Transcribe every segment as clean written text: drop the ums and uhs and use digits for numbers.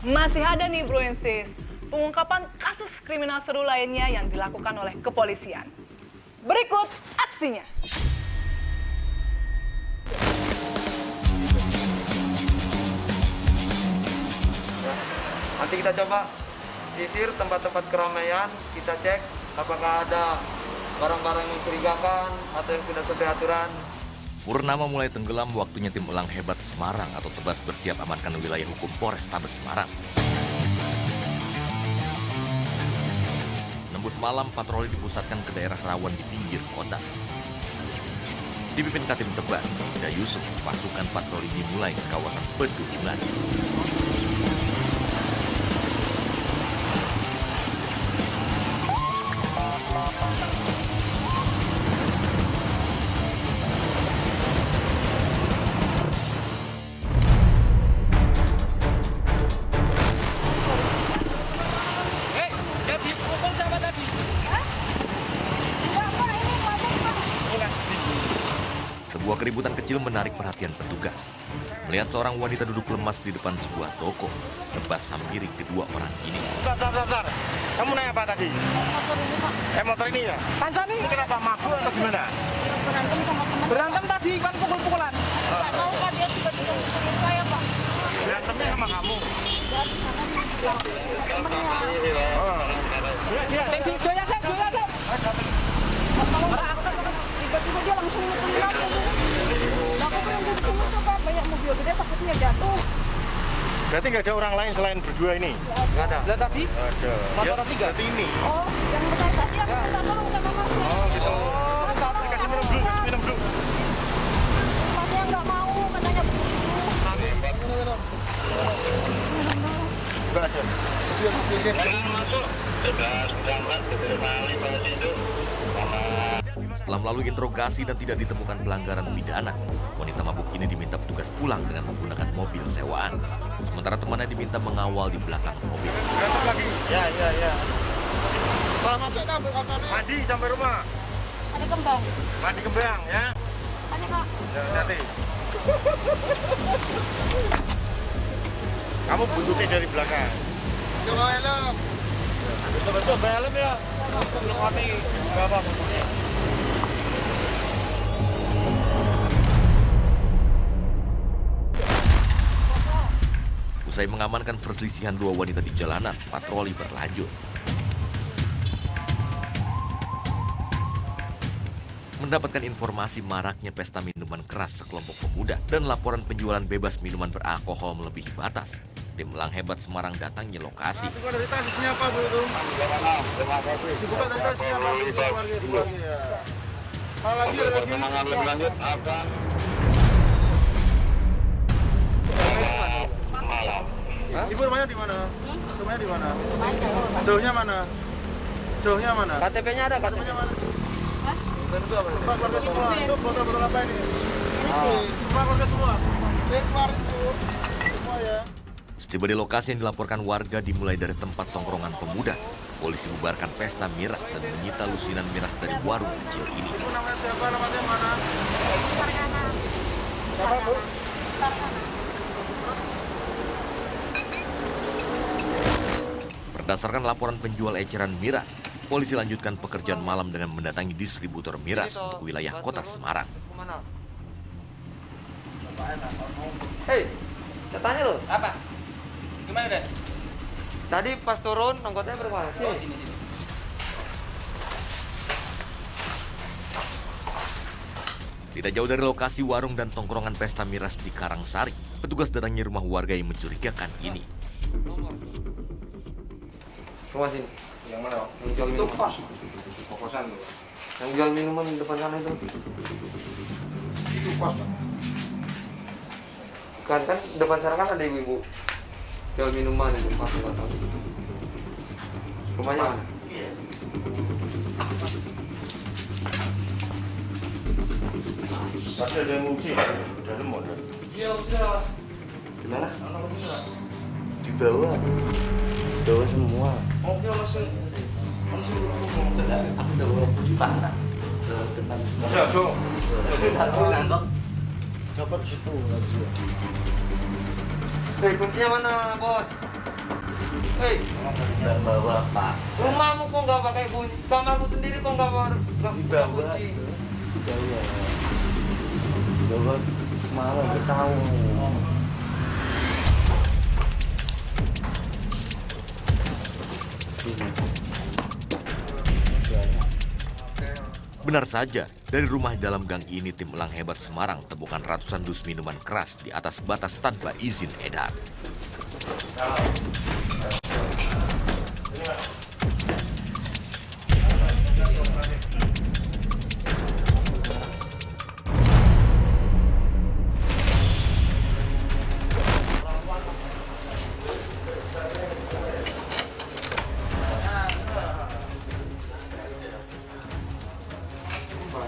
Masih ada nih bro and sis, pengungkapan kasus kriminal seru lainnya yang dilakukan oleh kepolisian. Berikut aksinya. Nanti kita coba sisir tempat-tempat keramaian, kita cek apakah ada barang-barang yang mencurigakan atau yang tidak sesuai aturan. Purnama mulai tenggelam, waktunya tim Elang Hebat Semarang atau Tebas bersiap amankan wilayah hukum Polrestabes Semarang. Nembus malam, patroli dipusatkan ke daerah rawan di pinggir kota. Dipimpin Katim Tebas, Ida Yusuf, pasukan patroli dimulai ke kawasan Peduliman. Sebuah keributan kecil menarik perhatian petugas. Melihat seorang wanita duduk lemas di depan sebuah toko, Tebas hampiri kedua orang ini. Bentar. Kamu naik apa tadi? Motor ini Pak. Motor ini ya? Panca nih? Kenapa mabuk atau gimana? Berantem sama teman. Berantem tadi kan pukul-pukulan. Nggak tahu Pak, dia tiba-tiba mukulin saya Pak. Berantemnya sama kamu? Dari sana temennya. Joya, Sek. Tiba-tiba dia langsung mukulin aku. Nah, aku belum duduk semua tuh Pak, banyak mobil gede takutnya jatuh. Berarti nggak ada orang lain selain berdua ini? Nggak ada. Lihat tadi? Ada. Motor tiga? Berarti ini? Oh, yang benar tadi aku minta tolong sama Mas. Oh gitu. Kasih minum dulu. Masnya nggak mau, katanya begitu. Enggak ada. Setelah melalui interogasi dan tidak ditemukan pelanggaran pidana, wanita mabuk ini diminta petugas pulang dengan menggunakan mobil sewaan. Sementara temannya diminta mengawal di belakang mobil. Berantem lagi? Ya. Selamat sore ambil kotornya. Mandi sampai rumah. Ada kembang. Mandi kembang ya. Ada Kak. Ya, nanti. Kamu buntutnya dari belakang. Coba helm. Coba helm ya. Belum kami berapa buntutnya. Usai mengamankan perselisihan dua wanita di jalanan, patroli berlanjut. Mendapatkan informasi maraknya pesta minuman keras sekelompok pemuda dan laporan penjualan bebas minuman beralkohol melebihi batas, tim Elang Hebat Semarang datangi lokasi. Dibuka dari tasnya apa Bu itu? Dibuka dari tasnya apa? Dibuka ya. Lagi. Lanjut apa? Malam. Ibu rumahnya di mana? Rumahnya di mana? Lumayan. Jauhnya mana? Jauhnya mana? KTP-nya ada, KTP-nya mana? Dan itu apa? Ini Keluarga semua. BB. Itu botol-botol apa ini? Semua keluarga semua. Semua ya. Setiba di lokasi yang dilaporkan warga dimulai dari tempat tongkrongan pemuda. Polisi bubarkan pesta miras dan menyita lusinan miras dari warung kecil ini. Ibu namanya siapa? Namanya mana? Sarkana. Siapa Bu? Berdasarkan laporan penjual eceran miras, polisi lanjutkan pekerjaan malam dengan mendatangi distributor miras untuk wilayah kota Semarang. Kemana? Hei, katanya lo. Apa? Gimana deh? Tadi pas turun, angkotnya berapa? Oh, sini. Tidak jauh dari lokasi warung dan tongkrongan pesta miras di Karangsari, petugas datangi rumah warga yang mencurigakan ini. Rumah sini. Yang mana? Yang jual Itu minuman. kos. Kokosan. Yang jual minuman di depan sana itu. Itu kos, Bang. Bukan kan depan sana kan ada ibu-ibu jual minuman itu pas atau rumahnya mana? Tadi ada yang nguci, udah ada modal. Iya, udah. Gimana? Anak kecil. Di bawah. Bawah semua. Oke, masih Aku udah bawa kunci panah. Depan. Masih ada. Aku nangkep. Dapat situ lagi. Kuncinya mana, Bos? Hei, Nggak bawa Pak. rumahmu kok nggak pakai kunci? Kamarmu sendiri kok nggak bawa Dibawa. kunci? Bawa kemana? Nggak tahu. Benar saja, dari rumah dalam gang ini tim elang hebat Semarang temukan ratusan dus minuman keras di atas batas tanpa izin edar.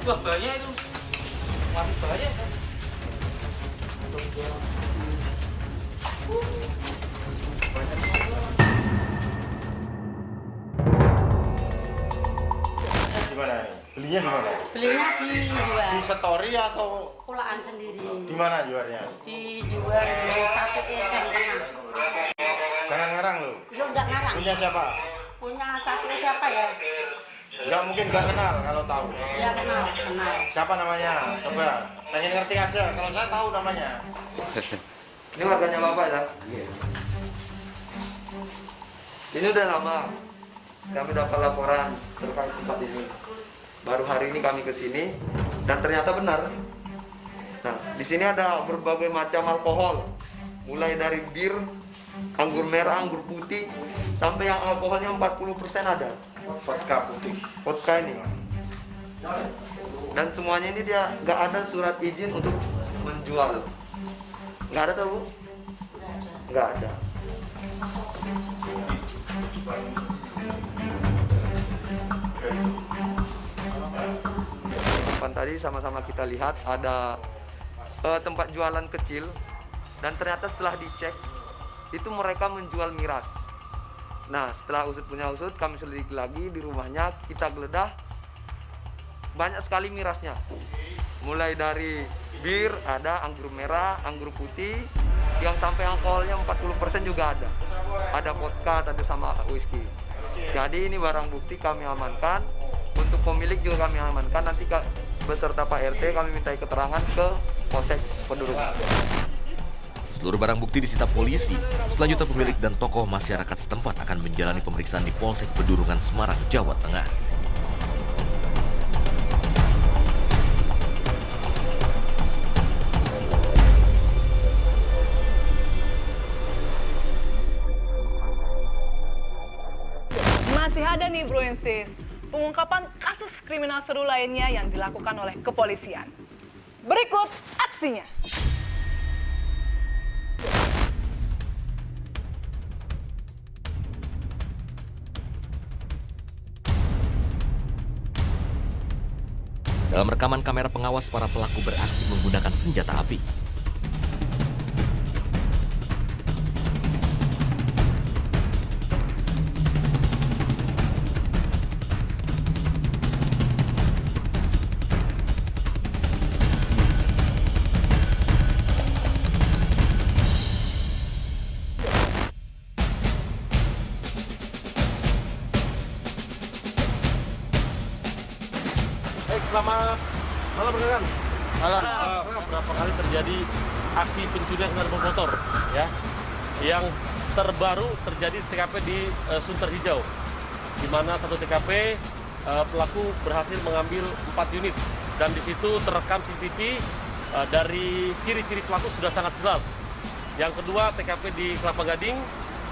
Wah, banyak itu. Masih banyak kan? Gimana nih? Belinya di mana? Belinya dijual. Di story atau Pulaan sendiri. di mana jualnya? Dijual di cacik ikan tengah. Jangan ngarang lo. Yo nggak ngarang. Punya siapa? Punya cacik siapa ya? Nggak mungkin nggak kenal kalau tahu. Ya kenal. Siapa namanya? Coba. Pengen ngerti aja. Kalau saya tahu namanya. Ini warganya Bapak ya? Iya. Ini udah lama kami dapat laporan terkait tempat ini. Baru hari ini kami ke sini dan ternyata benar. Nah, di sini ada berbagai macam alkohol, mulai dari bir, anggur merah, anggur putih, sampai yang alkoholnya 40% ada. Vodka putih. Vodka ini. Dan semuanya ini dia nggak ada surat izin untuk menjual. Nggak ada tahu? Nggak ada. Depan tadi sama-sama kita lihat ada tempat jualan kecil dan ternyata setelah dicek itu mereka menjual miras. Nah, setelah usut punya usut, kami selidiki lagi di rumahnya, kita geledah banyak sekali mirasnya. Mulai dari bir, ada anggur merah, anggur putih, yang sampai alkoholnya 40% juga ada. Ada vodka, ada sama whisky. Jadi ini barang bukti kami amankan. Untuk pemilik juga kami amankan. Nanti beserta Pak RT kami mintai keterangan ke Polsek Pedurukan. Seluruh barang bukti disita polisi. Selanjutnya pemilik dan tokoh masyarakat setempat akan menjalani pemeriksaan di Polsek Pedurungan Semarang, Jawa Tengah. Masih ada nih bro and sis, pengungkapan kasus kriminal seru lainnya yang dilakukan oleh kepolisian. Berikut aksinya. Dalam rekaman kamera pengawas, para pelaku beraksi menggunakan senjata api. Selamat malam rekan. Malam. Berapa kali terjadi aksi pencurian kendaraan bermotor, ya? Yang terbaru terjadi di TKP di Sunter Hijau, di mana satu TKP pelaku berhasil mengambil 4 unit dan di situ terekam CCTV dari ciri-ciri pelaku sudah sangat jelas. Yang kedua TKP di Kelapa Gading,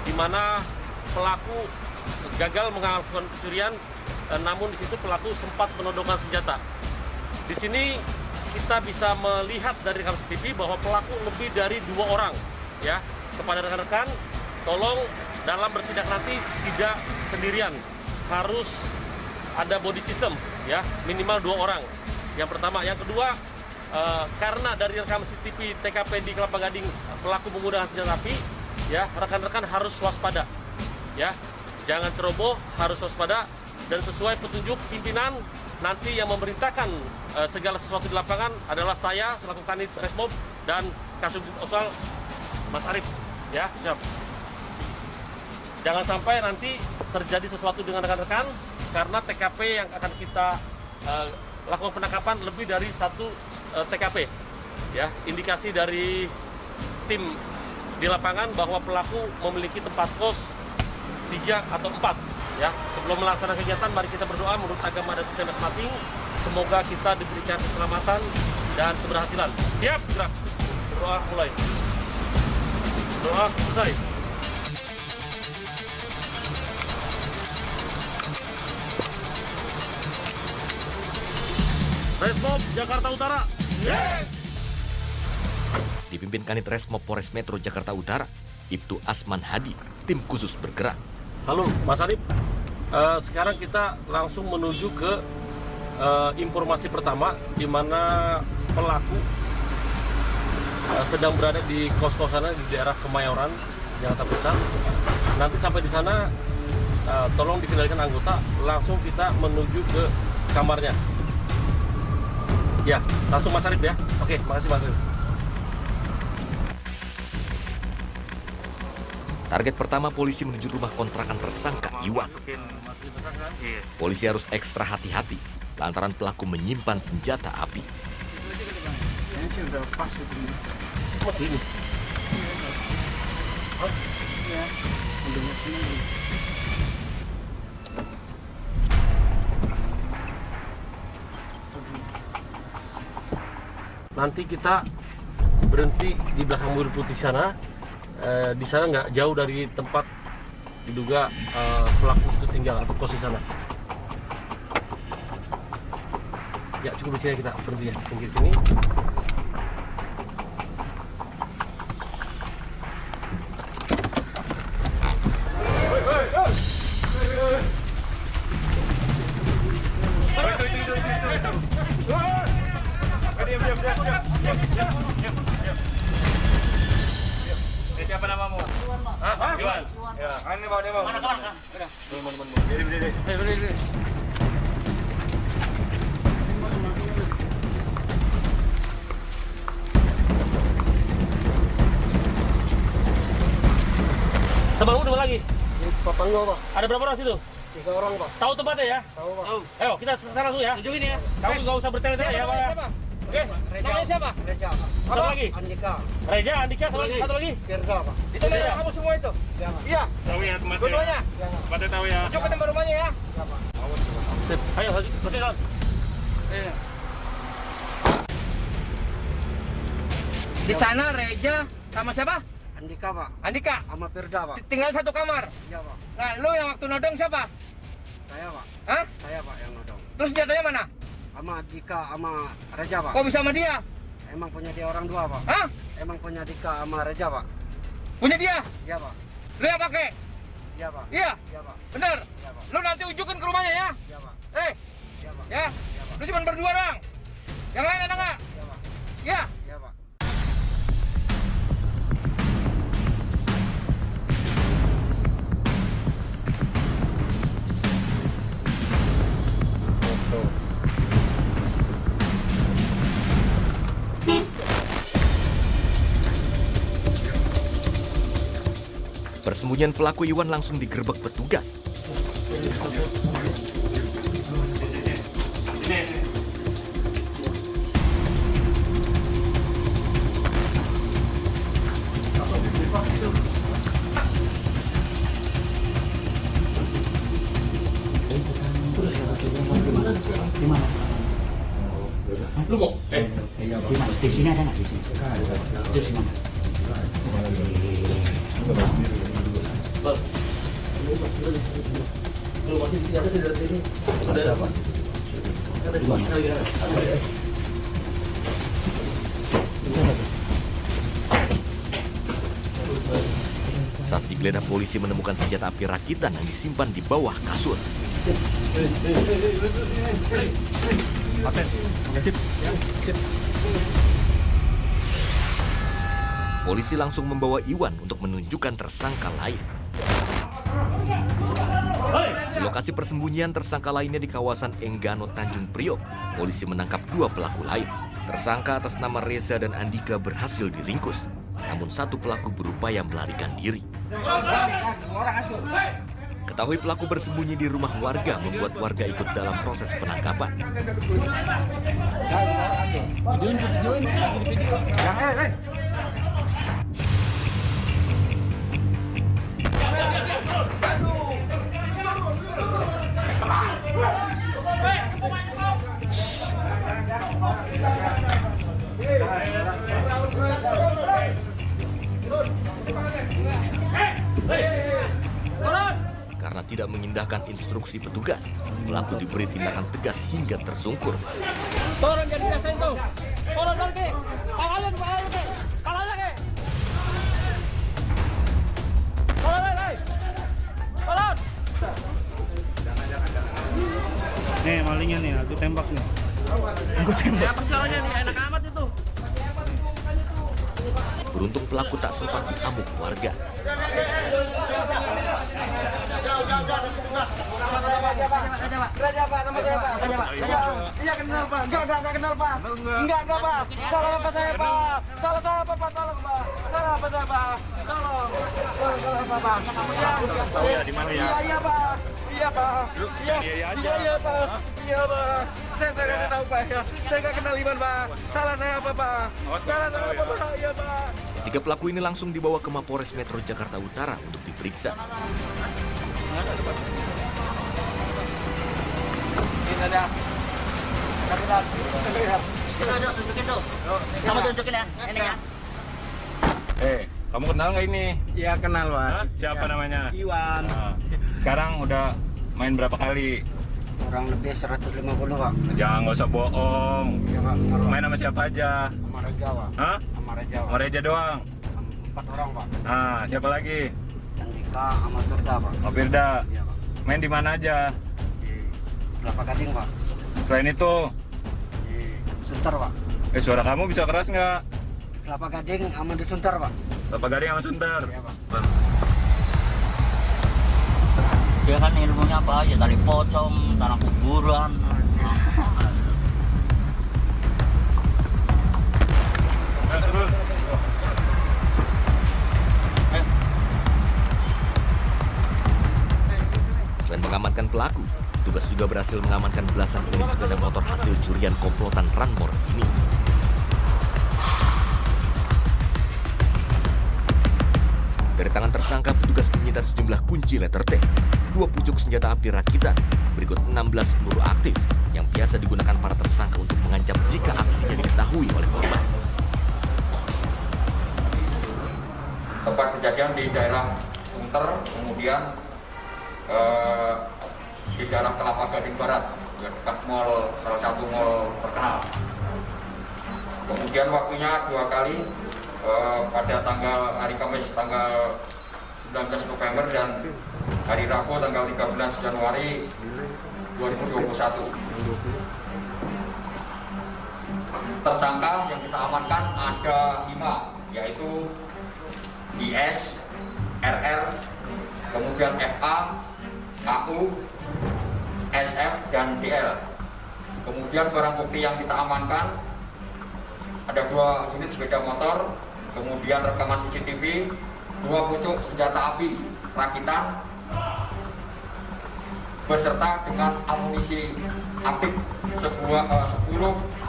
di mana pelaku gagal melakukan pencurian. Namun di situ pelaku sempat menodongkan senjata. Di sini kita bisa melihat dari rekaman CCTV bahwa pelaku lebih dari 2 orang. Ya, kepada rekan-rekan, tolong dalam bertindak nanti tidak sendirian, harus ada body system, ya, minimal 2 orang. Yang pertama, yang kedua, karena dari rekaman CCTV TKP di Kelapa Gading pelaku menggunakan senjata api, ya, rekan-rekan harus waspada, ya, jangan ceroboh, harus waspada. Dan sesuai petunjuk pimpinan, nanti yang memerintahkan segala sesuatu di lapangan adalah saya selaku Kanit Resmob dan Kasubdit Opsal Mas Arif. Ya, siap. Jangan sampai nanti terjadi sesuatu dengan rekan-rekan, karena TKP yang akan kita lakukan penangkapan lebih dari 1 TKP. Ya, indikasi dari tim di lapangan bahwa pelaku memiliki tempat kos 3 atau 4. Ya, sebelum melaksanakan kegiatan, mari kita berdoa menurut agama dan percaya masing-masing. Semoga kita diberikan keselamatan dan keberhasilan. Siap, gerak. Berdoa mulai. Doa selesai. Resmob Jakarta Utara. Yes! Dipimpin Kanit Resmob Polres Metro Jakarta Utara, Ibtu Asman Hadi, tim khusus bergerak. Halo Mas Arif, sekarang kita langsung menuju ke informasi pertama, di mana pelaku sedang berada di kos-kosannya di daerah Kemayoran, Jakarta Pusat. Nanti sampai di sana, tolong dikendalikan anggota, langsung kita menuju ke kamarnya. Ya, langsung Mas Arif ya. Oke, makasih Mas Arif. Target pertama polisi menuju rumah kontrakan tersangka Iwan. Polisi harus ekstra hati-hati lantaran pelaku menyimpan senjata api. Sini. Nanti kita berhenti di belakang mobil putih sana. Di sana nggak jauh dari tempat diduga pelaku itu tinggal atau kos di sana. Ya, cukup di sini kita berhenti ya, pinggir sini. Siapa namamu? Hah? Iwan. Ya, ini mau dia mau. Mana kawan? Diri. Temanmu di mana lagi? Di Papanggo, Pak. Ada berapa orang situ? 3 orang, Pak. Tahu tempatnya ya? Tahu, Pak. Ayo, kita sana langsung ya. Tunjukin ya. Kamu nggak usah bertele-tele ya, Pak. Siapa? Oke. Namanya siapa? Reja, Pak. Satu lagi. Andika. Reja, Andika, satu lagi. Firza, Pak. Itu mana kamu semua itu? Ya, Pak. Iya. Tahu ya tempatnya. Dua-duanya. Ya, Pak. Tempatnya tahu ya. Tunjuk ke tempat rumahnya ya. Ya, Pak. Sip. Ayo, bersih Son. Iya. Di sana Reja sama siapa? Andika, Pak. Andika. Sama Firza, Pak. Tinggal satu kamar. Ya, Pak. Nah, lu yang waktu nodong siapa? Saya, Pak. Hah? Saya, Pak, yang nodong. Terus senjatanya mana? Sama Dika, sama Reja, Pak. Kok bisa sama dia? Emang punya dia orang dua, Pak. Hah? Emang punya Dika sama Reja, Pak. Punya dia? Iya, Pak. Lu yang pakai? Iya, Pak. Iya. Iya, Pak. Bener? Iya, Pak. Lu nanti unjukin ke rumahnya ya? Iya, Pak. Iya, Pak. Ya. Iya, Pak. Lu cuma berdua doang. Yang lain ada nggak? Iya, Pak. Ya. Iya, Pak. Persembunyian pelaku Iwan langsung digerebek petugas. Lu mau? Di sini ada nggak? Di sini. Di sini. Lu masih di sini ada sih dari ini. Ada apa? Ada di mana? Saat digeledah polisi menemukan senjata api rakitan yang disimpan di bawah kasur. Polisi langsung membawa Iwan untuk menunjukkan tersangka lain. Di lokasi persembunyian tersangka lainnya di kawasan Enggano, Tanjung Priok, polisi menangkap 2 pelaku lain. Tersangka atas nama Reza dan Andika berhasil diringkus, namun 1 pelaku berupaya melarikan diri. Ketahui pelaku bersembunyi di rumah warga membuat warga ikut dalam proses penangkapan. Karena tidak mengindahkan instruksi petugas, pelaku diberi tindakan tegas hingga tersungkur. Turun jadi rasain tuh. Turun lagi. Palayan lagi. Palayan lagi. Turun lagi. Turun. Nih malingnya nih, aku tembak nih. Ya persoalannya nih enak amat itu. Beruntung pelaku tak sempat diamuk warga. Iya kenal Pak. Enggak kenal Pak. Enggak Pak. Salah apa saya Pak? Salah apa Pak? Tolong Pak. Salah apa saya Pak? Tolong. Salah apa Pak? Tahu ya di mana ya? Iya Pak. Iya Pak. Iya. Iya Pak. Iya Pak. Saya kasih tahu Pak ya. Saya enggak kenal Iman Pak. Salah saya apa Pak? Salah saya apa Pak? Iya Pak. Tiga pelaku ini langsung dibawa ke Mapolres Metro Jakarta Utara untuk diperiksa. Kamu tunjukin ya, ini ya. Kamu kenal nggak ini? Iya kenal Pak. Hah? Siapa namanya? Iwan. Nah, sekarang udah main berapa kali? Kurang lebih 150 Pak. Jangan nggak usah bohong. Ya Pak, Main sama siapa aja? sama Reja Pak. Hah? Sama Reja Sama Reja doang. 4 orang Pak. Ah, siapa lagi? Andika sama Firda Pak. Oh, Firda. Iya Pak. Main di mana aja? Di Kelapa Gading Pak. Selain itu, Di Sunter Pak. suara kamu bisa keras nggak? Kelapa Gading sama di Sunter Pak. Kelapa Gading sama Sunter. Iya Pak. Dia kan ilmunya apa aja, tali pocong, tanah kuburan. Selain mengamankan pelaku, petugas juga berhasil mengamankan belasan unit sepeda motor hasil curian komplotan Ranmor ini. Dari tangan tersangka, petugas menyita sejumlah kunci letter T, 2 pucuk senjata api rakitan, berikut 16 peluru aktif yang biasa digunakan para tersangka untuk mengancam jika aksinya diketahui oleh korban. Tempat kejadian di daerah Sunter, kemudian di daerah Kelapa Gading Barat, ya, dekat mall, salah satu mall terkenal. Kemudian waktunya 2 kali, pada hari Kamis tanggal 19 November dan hari Rabu tanggal 13 Januari 2021. Tersangka yang kita amankan ada 5, yaitu IS, RR, kemudian FA, KU, SF, dan DL. Kemudian barang bukti yang kita amankan ada 2 unit sepeda motor, kemudian rekaman CCTV, 2 pucuk senjata api rakitan, beserta dengan amunisi aktif 10,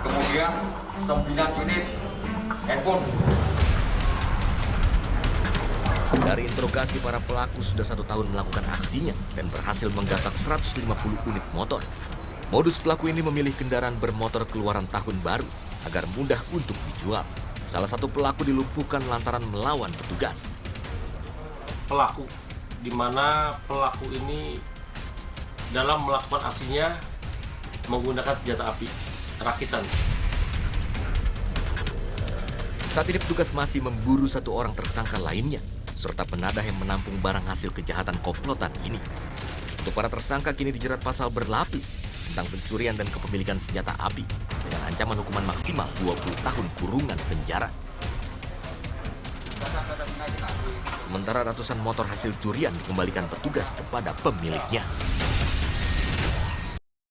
kemudian 9 unit handphone. Dari interogasi, para pelaku sudah 1 tahun melakukan aksinya dan berhasil menggasak 150 unit motor. Modus pelaku ini memilih kendaraan bermotor keluaran tahun baru agar mudah untuk dijual. Salah satu pelaku dilumpuhkan lantaran melawan petugas. Pelaku, di mana pelaku ini dalam melakukan aksinya menggunakan senjata api rakitan. Saat ini petugas masih memburu 1 orang tersangka lainnya, serta penadah yang menampung barang hasil kejahatan komplotan ini. Untuk para tersangka kini dijerat pasal berlapis tentang pencurian dan kepemilikan senjata api dengan ancaman hukuman maksimal 20 tahun kurungan penjara. Sementara ratusan motor hasil curian dikembalikan petugas kepada pemiliknya.